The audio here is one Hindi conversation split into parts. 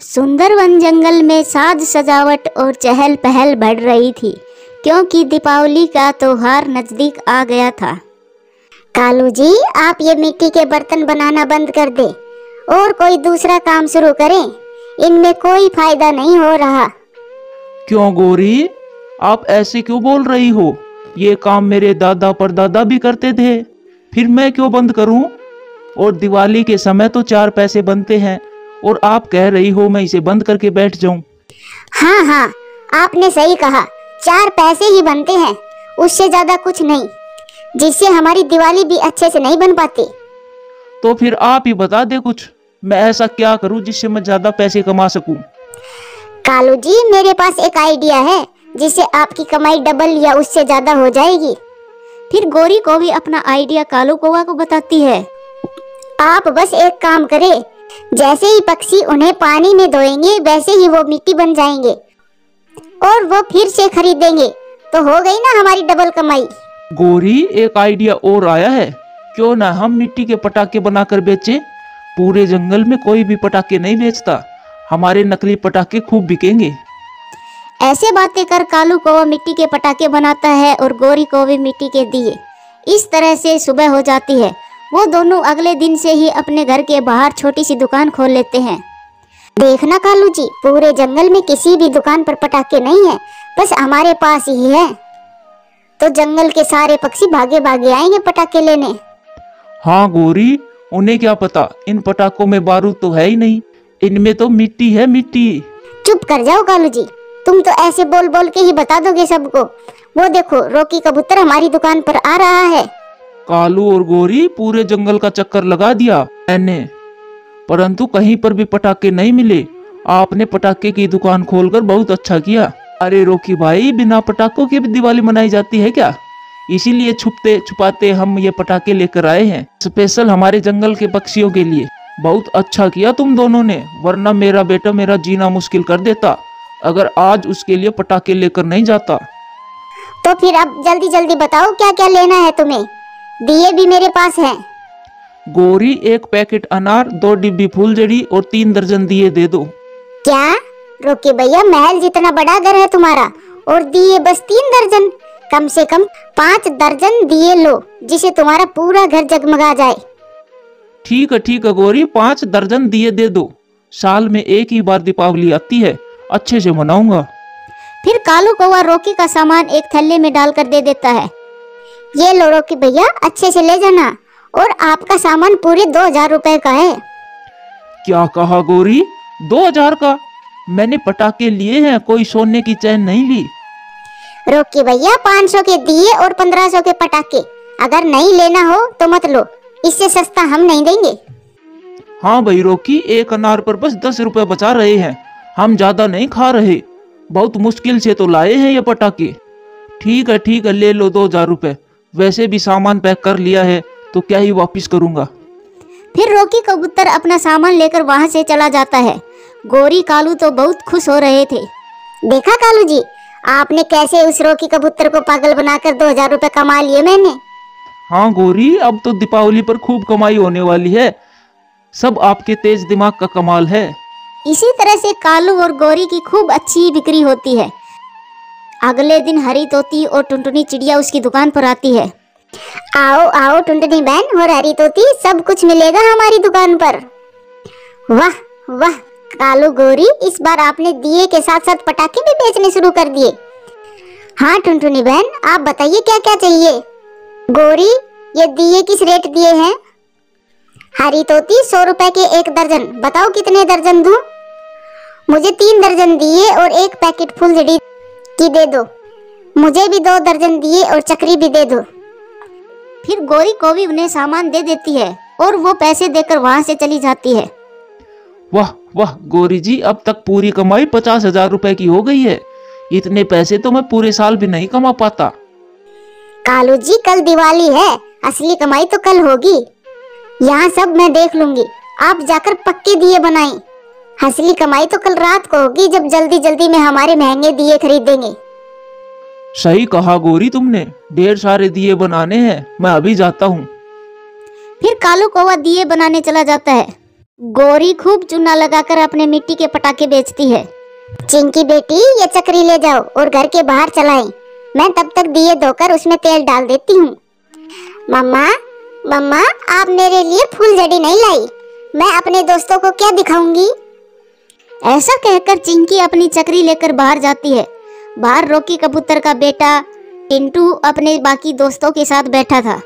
सुंदर वन जंगल में साज सजावट और चहल पहल बढ़ रही थी, क्योंकि दीपावली का त्योहार नजदीक आ गया था। कालू जी, आप ये मिट्टी के बर्तन बनाना बंद कर दे और कोई दूसरा काम शुरू करें। इनमें कोई फायदा नहीं हो रहा। क्यों गौरी, आप ऐसे क्यों बोल रही हो? ये काम मेरे दादा परदादा भी करते थे, फिर मैं क्यों बंद करूं? और दिवाली के समय तो 4 पैसे बनते हैं और आप कह रही हो मैं इसे बंद करके बैठ जाऊं। हाँ हाँ, आपने सही कहा, 4 पैसे ही बनते हैं, उससे ज्यादा कुछ नहीं, जिससे हमारी दिवाली भी अच्छे से नहीं बन पाती। तो फिर आप ही बता दे कुछ, मैं ऐसा क्या करूं जिससे मैं ज्यादा पैसे कमा सकूं? कालू जी, मेरे पास एक आइडिया है जिससे आपकी कमाई डबल या उससे ज्यादा हो जाएगी। फिर गौरी को भी अपना आइडिया कालू कौवा को बताती है। आप बस एक काम करें, जैसे ही पक्षी उन्हें पानी में धोएंगे वैसे ही वो मिट्टी बन जाएंगे और वो फिर से खरीदेंगे, तो हो गई ना हमारी डबल कमाई। गौरी, एक आइडिया और आया है, क्यों ना हम मिट्टी के पटाखे बनाकर बेचें? पूरे जंगल में कोई भी पटाखे नहीं बेचता, हमारे नकली पटाखे खूब बिकेंगे। ऐसे बातें कर कालू कौवा मिट्टी के पटाखे बनाता है और गौरी को भी मिट्टी के दिए। इस तरह से सुबह हो जाती है। वो दोनों अगले दिन से ही अपने घर के बाहर छोटी सी दुकान खोल लेते हैं। देखना कालू जी, पूरे जंगल में किसी भी दुकान पर पटाखे नहीं है, बस हमारे पास ही है, तो जंगल के सारे पक्षी भागे भागे आएंगे पटाखे लेने। हाँ गौरी, उन्हें क्या पता, इन पटाखों में बारूद तो है ही नहीं, इनमें तो मिट्टी है, मिट्टी। चुप कर जाओ कालू जी, तुम तो ऐसे बोल बोल के ही बता दोगे सबको। वो देखो, रॉकी कबूतर हमारी दुकान पर आ रहा है। कालू और गौरी पूरे जंगल का चक्कर लगा दिया मैंने, परंतु कहीं पर भी पटाखे नहीं मिले। आपने पटाखे की दुकान खोलकर बहुत अच्छा किया। अरे रॉकी भाई, बिना पटाखों की भी दिवाली मनाई जाती है क्या? इसीलिए छुपते छुपाते हम ये पटाखे लेकर आए हैं, स्पेशल हमारे जंगल के पक्षियों के लिए। बहुत अच्छा किया तुम दोनों ने, वरना मेरा बेटा मेरा जीना मुश्किल कर देता अगर आज उसके लिए पटाखे लेकर नहीं जाता। तो फिर अब जल्दी जल्दी बताओ क्या क्या लेना है तुम्हें, दिए भी मेरे पास हैं। गौरी, 1 पैकेट अनार, 2 डिब्बी फूलझड़ी और 3 दर्जन दिए दे दो। क्या? रोके भैया, महल जितना बड़ा घर है तुम्हारा और दिए बस 3 दर्जन? कम से कम 5 दर्जन दिए लो, जिसे तुम्हारा पूरा घर जगमगा जाए। ठीक है गौरी, 5 दर्जन दिए दे दो। साल में एक ही बार दीपावली आती है, अच्छे से मनाऊंगा। फिर कालू कौवा रॉकी का सामान एक थैले में डालकर दे देता है। ये लो रॉकी भैया, अच्छे से ले जाना, और आपका सामान पूरे 2000 रुपए का है। क्या कहा गौरी, 2000 का? मैंने पटाखे लिए हैं, कोई सोने की चैन नहीं ली। रॉकी भैया, 500 के दिए और 1500 के पटाखे, अगर नहीं लेना हो तो मत लो, इससे सस्ता हम नहीं देंगे। हाँ भाई रॉकी, एक अनार पर बस 10 रुपए बचा रहे हैं, हम ज्यादा नहीं खा रहे, बहुत मुश्किल से तो लाए हैं ये पटाखे। ठीक है, ले लो 2000 रुपए, वैसे भी सामान पैक कर लिया है तो क्या ही वापस करूंगा। फिर रॉकी कबूतर अपना सामान लेकर वहां से चला जाता है। गौरी कालू तो बहुत खुश हो रहे थे। देखा कालू जी, आपने कैसे उस रॉकी कबूतर को पागल बनाकर 2000 रुपए कमा लिए मैंने। हाँ गौरी, अब तो दीपावली पर खूब कमाई होने वाली है, सब आपके तेज दिमाग का कमाल है। इसी तरह से कालू और गौरी की खूब अच्छी बिक्री होती है। अगले दिन हरी तोती और टुनटुनी चिड़िया उसकी दुकान पर आती है। आओ आओ टुनटुनी बहन और हरी तोती, सब कुछ मिलेगा हमारी दुकान पर। वाह वाह कालू गौरी, इस बार आपने दिए के साथ साथ पटाखे भी बेचने शुरू कर दिए। हाँ टुनटुनी बहन, आप बताइए क्या क्या चाहिए। गौरी, ये दिए किस रेट दिए हैं? हरी तोती, 100 रुपए के 1 दर्जन, बताओ कितने दर्जन दूं? मुझे 3 दर्जन दिए और 1 पैकेट फूलझड़ी की दे दो। मुझे भी 2 दर्जन दिए और चक्री भी दे दो। फिर गौरी को भी उन्हें सामान दे देती है और वो पैसे देकर वहां से चली जाती है। वाह वाह गौरी जी, अब तक पूरी कमाई 50,000 रुपए की हो गई है। इतने पैसे तो मैं पूरे साल भी नहीं कमा पाता। कालू जी, कल दिवाली है, असली कमाई तो कल होगी। यहाँ सब मैं देख लूंगी, आप जाकर पक्के दिए बनाएं। असली कमाई तो कल रात को होगी, जब जल्दी जल्दी में हमारे महंगे दिए खरीदेंगे। सही कहा गौरी तुमने, ढेर सारे दिए बनाने हैं, मैं अभी जाता हूँ। फिर कालू कौवा दिए बनाने चला जाता है। गौरी खूब चूना लगाकर अपने मिट्टी के पटाखे बेचती है। चिंकी बेटी, ये चक्री ले जाओ और घर के बाहर चलाएं। मैं तब तक दिए धोकर उसमें तेल डाल देती हूँ। मम्मा, मम्मा, आप मेरे लिए फूलझड़ी नहीं लाई। मैं अपने दोस्तों को क्या दिखाऊंगी? ऐसा कहकर चिंकी अपनी चक्री लेकर बाहर जाती है। बाहर रॉकी कबूतर का बेटा टिंटू अपने बाकी दोस्तों के साथ बैठा था।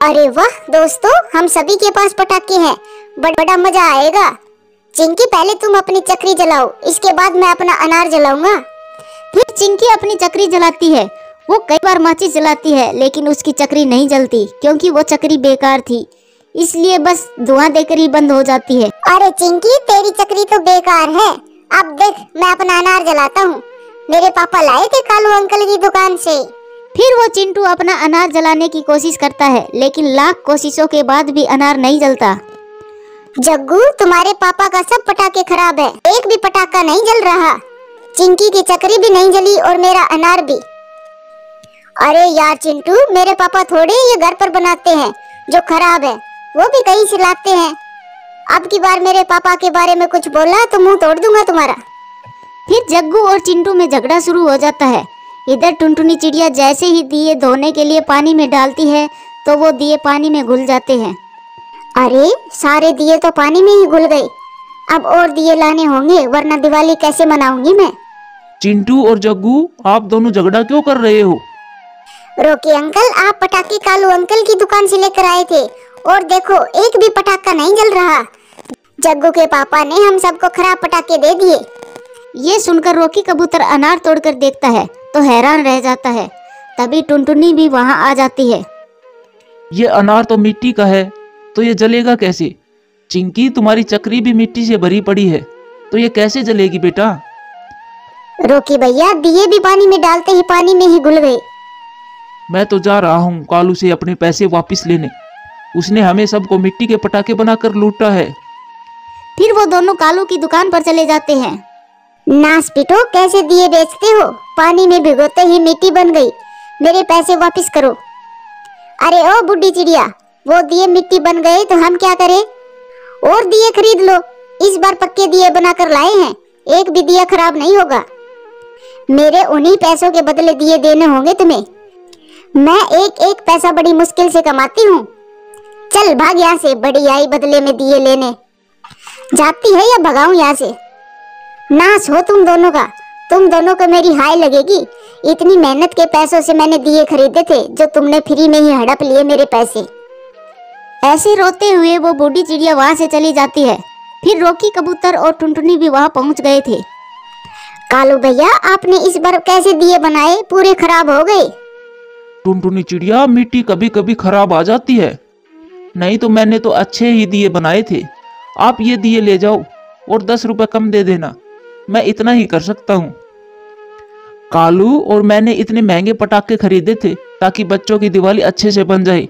अरे वाह दोस्तों, हम सभी के पास पटाखे हैं, बड़ा मजा आएगा। चिंकी, पहले तुम अपनी चक्री जलाओ, इसके बाद मैं अपना अनार जलाऊंगा। फिर चिंकी अपनी चक्री जलाती है। वो कई बार माचिस जलाती है, लेकिन उसकी चक्री नहीं जलती क्योंकि वो चक्री बेकार थी, इसलिए बस धुआं देकर ही बंद हो जाती है। अरे चिंकी, तेरी चक्री तो बेकार है। अब देख, मैं अपना अनार जलाता हूँ। मेरे पापा लाए थे कालू अंकल की दुकान से। फिर वो चिंटू अपना अनार जलाने की कोशिश करता है, लेकिन लाख कोशिशों के बाद भी अनार नहीं जलता। जग्गू, तुम्हारे पापा का सब पटाखे खराब है, एक भी पटाखा नहीं जल रहा। चिंकी की चक्री भी नहीं जली और मेरा अनार भी। अरे यार चिंटू, मेरे पापा थोड़े ये घर पर बनाते हैं जो खराब है, वो भी कहीं से लाते हैं। अब की बार मेरे पापा के बारे में कुछ बोला तो मुंह तोड़ दूंगा तुम्हारा। फिर जग्गू और चिंटू में झगड़ा शुरू हो जाता है। इधर टुनटुनी चिड़िया जैसे ही दिए धोने के लिए पानी में डालती है तो वो दिए पानी में घुल जाते हैं। अरे, सारे दिए तो पानी में ही घुल गए। अब और दिए लाने होंगे, वरना दिवाली कैसे मनाऊंगी मैं। चिंटू और जग्गू, आप दोनों झगड़ा क्यों कर रहे हो? रोकी अंकल, आप पटाखे कालू अंकल की दुकान से लेकर आए थे और देखो, एक भी पटाखा नहीं जल रहा। जग्गू के पापा ने हम सबको खराब पटाखे दे दिए। ये सुनकर रॉकी कबूतर अनार तोड़कर देखता है तो हैरान रह जाता है। तभी टुनटुनी भी वहां आ जाती है। ये अनार तो मिट्टी का है, तो ये जलेगा कैसे? चिंकी, तुम्हारी चक्री भी मिट्टी से भरी पड़ी है, तो ये कैसे जलेगी बेटा? रोकी भैया, दिए भी पानी में डालते ही पानी में ही घुल गए। मैं तो जा रहा हूँ कालू से अपने पैसे वापस लेने। उसने हमें सबको मिट्टी के पटाखे बनाकर लूटा है। फिर वो दोनों कालू की दुकान पर चले जाते हैं। नास पिटो, कैसे दिए बेचते हो? पानी में भिगोते ही मिट्टी बन गई। मेरे पैसे वापस करो। अरे ओ बुड्ढी चिड़िया, वो दिए मिट्टी बन गए तो हम क्या करें? और दिए खरीद लो, इस बार पक्के दिए बनाकर लाए हैं, एक भी दिया खराब नहीं होगा। मेरे उन्हीं पैसों के बदले दिए देने होंगे तुम्हें। मैं एक एक पैसा बड़ी मुश्किल से कमाती हूँ। चल भाग यहाँ से, बड़ी आई बदले में दिए लेने। जाती है या भगाऊं यहाँ से? नाश हो तुम दोनों का। तुम दोनों को मेरी हाय लगेगी। इतनी मेहनत के पैसों से मैंने दिए खरीदे थे, जो तुमने फ्री में ही हड़प लिए मेरे पैसे। ऐसे रोते हुए वो बूढ़ी चिड़िया वहां से चली जाती है। फिर रॉकी कबूतर और टुनटुनी भी वहां पहुंच गए थे। कालू भैया, आपने इस बार कैसे दिए बनाए? पूरे खराब हो गए। टुनटुनी चिड़िया, मिट्टी कभी कभी खराब आ जाती है, नहीं तो मैंने तो अच्छे ही दिए बनाए थे। आप ये दिए ले जाओ और 10 रुपए कम दे देना, मैं इतना ही कर सकता हूँ। कालू और मैंने इतने महंगे पटाखे खरीदे थे ताकि बच्चों की दिवाली अच्छे से बन जाए।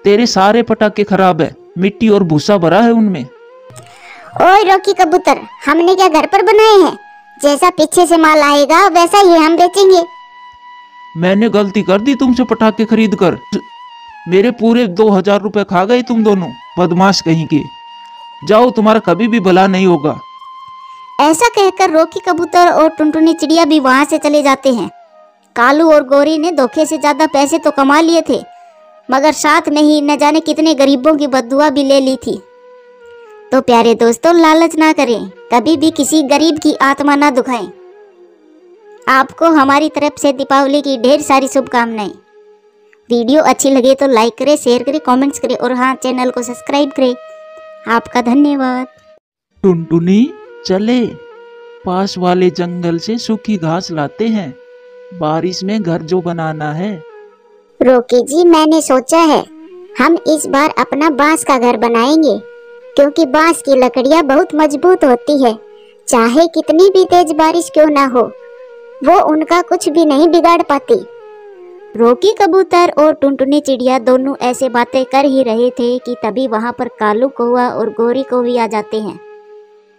तेरे सारे पटाखे खराब है, मिट्टी और भूसा भरा है उनमें। ओए रॉकी कबूतर, हमने क्या घर पर बनाए हैं? जैसा पीछे से माल आएगा वैसा ही हम बेचेंगे। मैंने गलती कर दी तुमसे पटाखे खरीद कर। मेरे पूरे 2000 रुपए खा गए तुम दोनों, बदमाश कहीं के। जाओ, तुम्हारा कभी भी भला नहीं होगा। ऐसा कहकर रॉकी कबूतर और टुनटुनी चिड़िया भी वहां से चले जाते हैं। कालू और गौरी ने धोखे से ज्यादा पैसे तो कमा लिए थे, मगर साथ में ही न जाने कितने गरीबों की बद्दुआ भी ले ली थी। तो प्यारे दोस्तों, लालच ना करें, कभी भी किसी गरीब की आत्मा ना दुखाएं। आपको हमारी तरफ से दीपावली की ढेर सारी शुभकामनाएं। वीडियो अच्छी लगे तो लाइक करें, शेयर करें, कमेंट्स करें और हाँ, चैनल को सब्सक्राइब करें। आपका धन्यवाद। टुनटुनी, चले पास वाले जंगल से सूखी घास लाते हैं, बारिश में घर जो बनाना है। रोकी जी, मैंने सोचा है हम इस बार अपना बांस का घर बनाएंगे, क्योंकि बांस की लकड़ियां बहुत मजबूत होती है। चाहे कितनी भी तेज बारिश क्यों ना हो, वो उनका कुछ भी नहीं बिगाड़ पाती। रॉकी कबूतर और टुनटुनी चिड़िया दोनों ऐसे बातें कर ही रहे थे कि तभी वहां पर कालू कौवा और गौरी कौवी आ जाते हैं।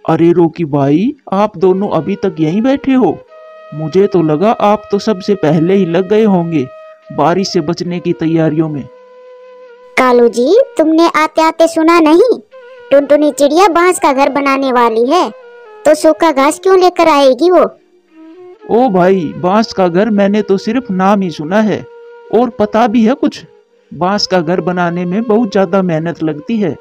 अरे रॉकी भाई, आप दोनों अभी तक यहीं बैठे हो? मुझे तो लगा आप तो सबसे पहले ही लग गए होंगे बारिश से बचने की तैयारियों में। कालू जी, तुमने आते आते सुना नहीं? टुनटुनी चिड़िया बांस का घर बनाने वाली है, तो सूखा घास क्यों लेकर आएगी वो? ओ भाई, बांस का घर मैंने तो सिर्फ नाम ही सुना है, और पता भी है कुछ। बांस का घर बनाने में बहुत ज्यादा मेहनत लगती है।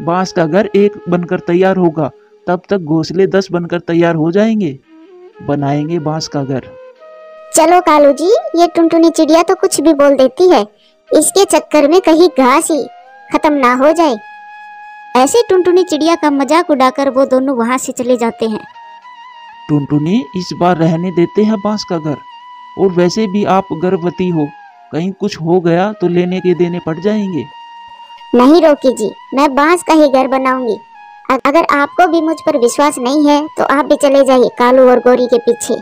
बांस का घर एक बनकर तैयार होगा, तब तक घोंसले 10 बनकर तैयार हो जाएंगे। बनाएंगे बांस का घर। चलो कालू जी, ये टुनटुनी चिड़िया तो कुछ भी बोल देती है, इसके चक्कर में कहीं घास ही खत्म ना हो जाए। ऐसे टुनटुनी चिड़िया का मजाक उड़ाकर वो दोनों वहां से चले जाते हैं। टुनटुनी, इस बार रहने देते हैं बांस का घर, और वैसे भी आप गर्भवती हो, कहीं कुछ हो गया तो लेने के देने पड़ जाएंगे। नहीं रोकी जी, मैं बांस का ही घर बनाऊंगी। अगर आपको भी मुझ पर विश्वास नहीं है तो आप भी चले जाइए कालू और गौरी के पीछे।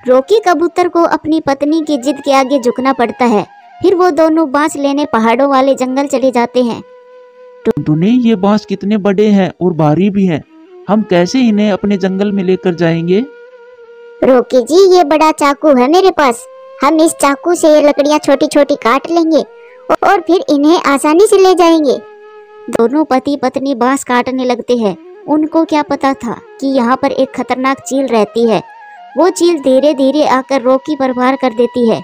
रोकी कबूतर को अपनी पत्नी की जिद के आगे झुकना पड़ता है। फिर वो दोनों बांस लेने पहाड़ों वाले जंगल चले जाते हैं। टुनटुनी, ये बांस कितने बड़े हैं और भारी भी हैं, हम कैसे इन्हें अपने जंगल में लेकर जाएंगे? रोकी जी, ये बड़ा चाकू है मेरे पास, हम इस चाकू से ये लकड़ियां छोटी छोटी काट लेंगे और फिर इन्हें आसानी से ले जाएंगे। दोनों पति पत्नी बांस काटने लगते हैं। उनको क्या पता था कि यहाँ पर एक खतरनाक चील रहती है। वो चील धीरे धीरे आकर रोकी पर वार कर देती है।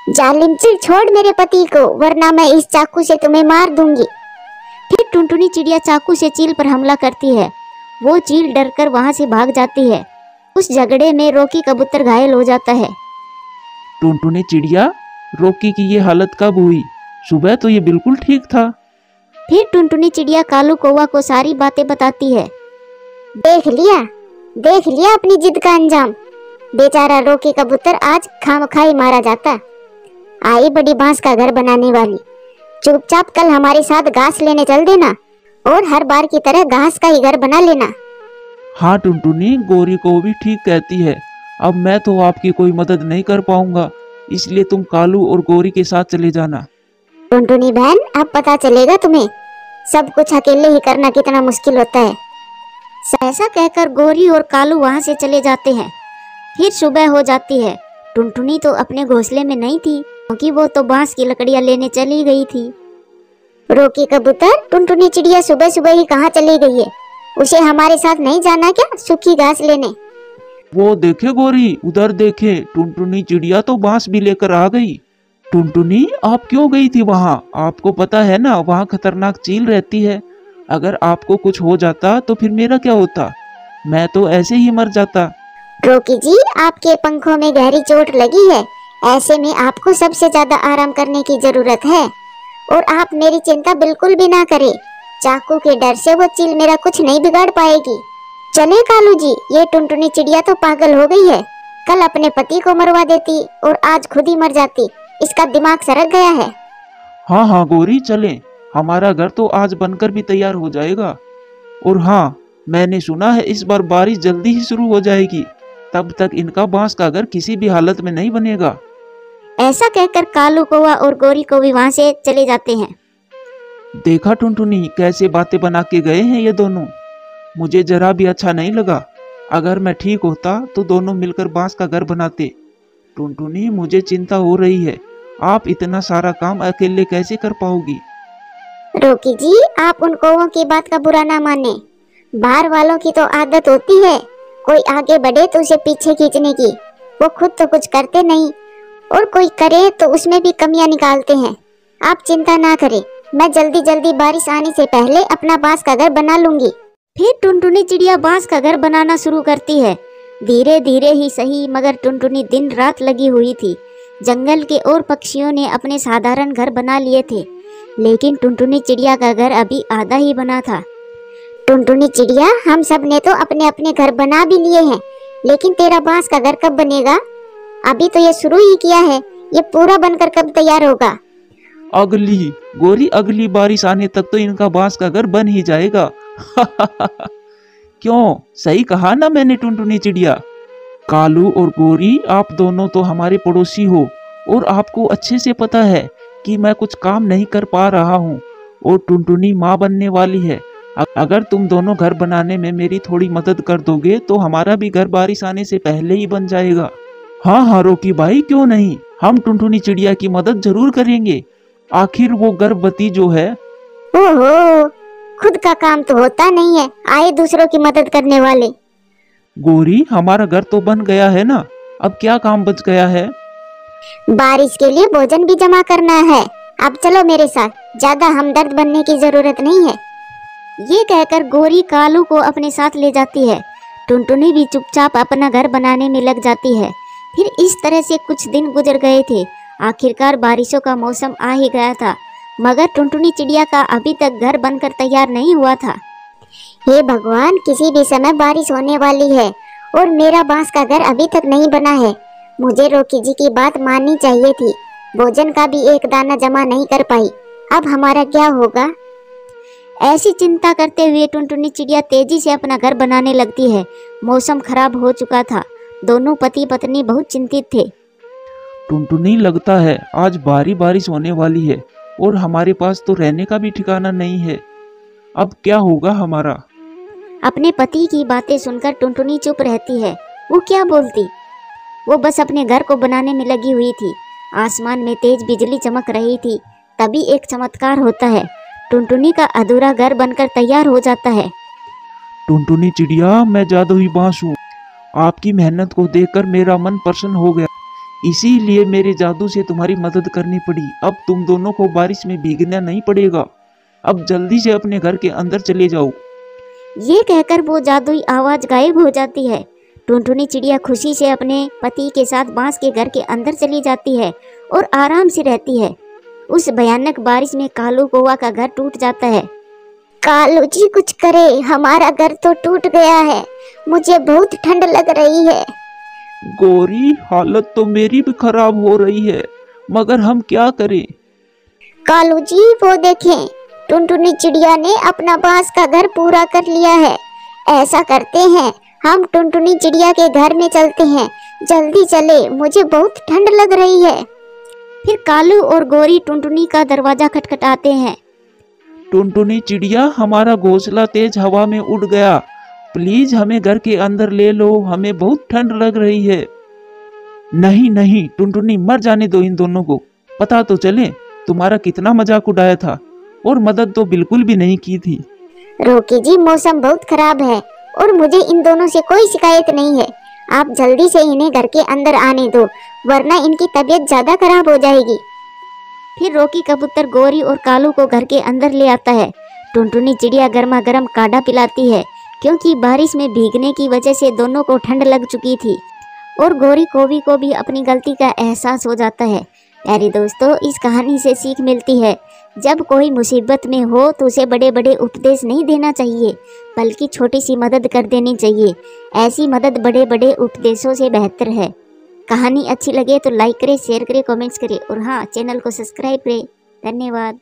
जालिम चील, छोड़ मेरे पति को, वरना मैं इस चाकू से तुम्हें मार दूंगी। फिर टुनटुनी चिड़िया चाकू से चील पर हमला करती है। वो चील डरकर वहां से भाग जाती है। उस झगड़े में रोकी कबूतर घायल हो जाता है। टुनटुनी चिड़िया, रोकी की ये हालत कब हुई? सुबह तो ये बिल्कुल ठीक था। फिर टुनटुनी चिड़िया कालू कौवा को सारी बातें बताती है। देख लिया अपनी जिद का अंजाम। बेचारा रोकी कबूतर आज खामखाई मारा जाता। आई बड़ी बांस का घर बनाने वाली। चुपचाप कल हमारे साथ घास लेने चल देना और हर बार की तरह घास का ही घर बना लेना। हाँ टुनटुनी, गौरी को भी ठीक कहती है। अब मैं तो आपकी कोई मदद नहीं कर पाऊंगा, इसलिए तुम कालू और गौरी के साथ चले जाना। टुनटुनी बहन, अब पता चलेगा तुम्हें सब कुछ अकेले ही करना कितना मुश्किल होता है। ऐसा कहकर गौरी और कालू वहां से चले जाते हैं। फिर सुबह हो जाती है। टुनटुनी तो अपने घोंसले में नहीं थी, क्योंकि वो तो बांस की लकड़ियां लेने चली गई थी। रोकी कबूतर, टुनटुनी चिड़िया सुबह सुबह ही कहाँ चली गई है? उसे हमारे साथ नहीं जाना क्या सूखी घास लेने? वो देखे गौरी, उधर देखे, टुनटुनी चिड़िया तो बांस भी लेकर आ गई। टुनटुनी, आप क्यों गई थी वहाँ? आपको पता है ना, वहाँ खतरनाक चील रहती है। अगर आपको कुछ हो जाता तो फिर मेरा क्या होता? मैं तो ऐसे ही मर जाता। रोकी जी, आपके पंखों में गहरी चोट लगी है, ऐसे में आपको सबसे ज्यादा आराम करने की जरूरत है। और आप मेरी चिंता बिल्कुल भी ना करें, चाकू के डर से वो चील मेरा कुछ नहीं बिगाड़ पाएगी। चले कालू जी, ये टुनटुनी चिड़िया तो पागल हो गई है। कल अपने पति को मरवा देती और आज खुद ही मर जाती। इसका दिमाग सरक गया है। हाँ हाँ गौरी, चलें, हमारा घर तो आज बनकर भी तैयार हो जाएगा। और हाँ, मैंने सुना है इस बार बारिश जल्दी ही शुरू हो जाएगी, तब तक इनका बांस का घर किसी भी हालत में नहीं बनेगा। ऐसा कहकर कालू कौवा और गौरी को भी वहां से चले जाते हैं। देखा टुनटुनी, कैसे बातें बना के गए हैं ये दोनों। मुझे जरा भी अच्छा नहीं लगा। अगर मैं ठीक होता तो दोनों मिलकर बांस का घर बनाते। टुनटुनी, मुझे चिंता हो रही है, आप इतना सारा काम अकेले कैसे कर पाओगी? रोकी जी, आप उन कौवों की बात का बुरा ना माने। बाहर वालों की तो आदत होती है, कोई आगे बढ़े तो उसे पीछे खींचने की। वो खुद तो कुछ करते नहीं, और कोई करे तो उसमें भी कमियां निकालते हैं। आप चिंता ना करें, मैं जल्दी जल्दी बारिश आने से पहले अपना बांस का घर बना लूंगी। फिर टुनटुनी चिड़िया बांस का घर बनाना शुरू करती है। धीरे धीरे ही सही, मगर टुनटुनी दिन रात लगी हुई थी। जंगल के और पक्षियों ने अपने साधारण घर बना लिए थे, लेकिन टुनटुनी चिड़िया का घर अभी आधा ही बना था। टुनटुनी चिड़िया, हम सब ने तो अपने अपने घर बना भी लिए हैं, लेकिन तेरा बांस का घर कब बनेगा? अभी तो ये शुरू ही किया है, ये पूरा बनकर कब तैयार होगा? अगली बारिश आने तक तो इनका बांस का घर बन ही जाएगा। क्यों, सही कहा ना मैंने टुनटुनी चिड़िया? कालू और गौरी, आप दोनों तो हमारे पड़ोसी हो, और आपको अच्छे से पता है कि मैं कुछ काम नहीं कर पा रहा हूँ, और टुनटुनी माँ बनने वाली है। अगर तुम दोनों घर बनाने में मेरी थोड़ी मदद कर दोगे तो हमारा भी घर बारिश आने से पहले ही बन जाएगा। हाँ हाँ रोकी भाई, क्यों नहीं, हम टुनटुनी चिड़िया की मदद जरूर करेंगे। आखिर वो गर्भवती जो है। ओहो, खुद का काम तो होता नहीं है, आए दूसरों की मदद करने वाले। गोरी, हमारा घर तो बन गया है ना, अब क्या काम बच गया है? बारिश के लिए भोजन भी जमा करना है। अब चलो मेरे साथ, ज्यादा हमदर्द बनने की जरूरत नहीं है। ये कहकर गोरी कालू को अपने साथ ले जाती है। टुनटुनी भी चुपचाप अपना घर बनाने में लग जाती है। फिर इस तरह से कुछ दिन गुजर गए थे। आखिरकार बारिशों का मौसम आ ही गया था, मगर टुनटुनी चिड़िया का अभी तक घर बनकर तैयार नहीं हुआ था। हे भगवान, किसी भी समय बारिश होने वाली है और मेरा बांस का घर अभी तक नहीं बना है। मुझे रॉकी जी की बात माननी चाहिए थी। भोजन का भी एक दाना जमा नहीं कर पाई। अब हमारा क्या होगा? ऐसी चिंता करते हुए टुनटुनी चिड़िया तेजी से अपना घर बनाने लगती है। मौसम खराब हो चुका था। दोनों पति पत्नी बहुत चिंतित थे। टुनटुनी, लगता है आज भारी बारिश होने वाली है और हमारे पास तो रहने का भी ठिकाना नहीं है। अब क्या होगा हमारा? अपने पति की बातें सुनकर टुनटुनी चुप रहती है। वो क्या बोलती? वो बस अपने घर को बनाने में लगी हुई थी। आसमान में तेज बिजली चमक रही थी। तभी एक चमत्कार होता है। टुनटुनी का अधूरा घर बनकर तैयार हो जाता है। टुनटुनी चिड़िया, मैं जादुई बांस हूँ। आपकी मेहनत को देखकर मेरा मन प्रसन्न हो गया, इसीलिए मेरे जादू से तुम्हारी मदद करनी पड़ी। अब तुम दोनों को बारिश में भीगना नहीं पड़ेगा। अब जल्दी से अपने घर के अंदर चले जाओ। ये कहकर वो जादुई आवाज गायब हो जाती है। टुनटुनी चिड़िया खुशी से अपने पति के साथ बांस के घर के अंदर चली जाती है और आराम से रहती है। उस भयानक बारिश में कालू कौवा का घर टूट जाता है। कालू जी कुछ करे, हमारा घर तो टूट गया है। मुझे बहुत ठंड लग रही है। गोरी, हालत तो मेरी भी खराब हो रही है, मगर हम क्या करें? कालू जी वो देखें, टुनटुनी चिड़िया ने अपना बांस का घर पूरा कर लिया है। ऐसा करते हैं, हम टुनटुनी चिड़िया के घर में चलते हैं। जल्दी चले, मुझे बहुत ठंड लग रही है। फिर कालू और गोरी टुनटुनी का दरवाजा खटखटाते हैं। टुनटुनी चिड़िया, हमारा घोंसला तेज हवा में उड़ गया। प्लीज हमें घर के अंदर ले लो, हमें बहुत ठंड लग रही है। नहीं नहीं टुनटुनी, मर जाने दो इन दोनों को। पता तो चले तुम्हारा कितना मजाक उड़ाया था और मदद तो बिल्कुल भी नहीं की थी। रॉकी जी, मौसम बहुत खराब है और मुझे इन दोनों से कोई शिकायत नहीं है। आप जल्दी से इन्हें घर के अंदर आने दो, वरना इनकी तबीयत ज्यादा खराब हो जाएगी। फिर रॉकी कबूतर गोरी और कालू को घर के अंदर ले आता है। टुनटुनी चिड़िया गर्मा गर्म काढ़ा पिलाती है, क्योंकि बारिश में भीगने की वजह से दोनों को ठंड लग चुकी थी। और गोरी कोवी को भी अपनी गलती का एहसास हो जाता है। प्यारे दोस्तों, इस कहानी से सीख मिलती है, जब कोई मुसीबत में हो तो उसे बड़े बड़े उपदेश नहीं देना चाहिए, बल्कि छोटी सी मदद कर देनी चाहिए। ऐसी मदद बड़े बड़े उपदेशों से बेहतर है। कहानी अच्छी लगे तो लाइक करें, शेयर करें, कमेंट्स करें और हाँ, चैनल को सब्सक्राइब करें। धन्यवाद।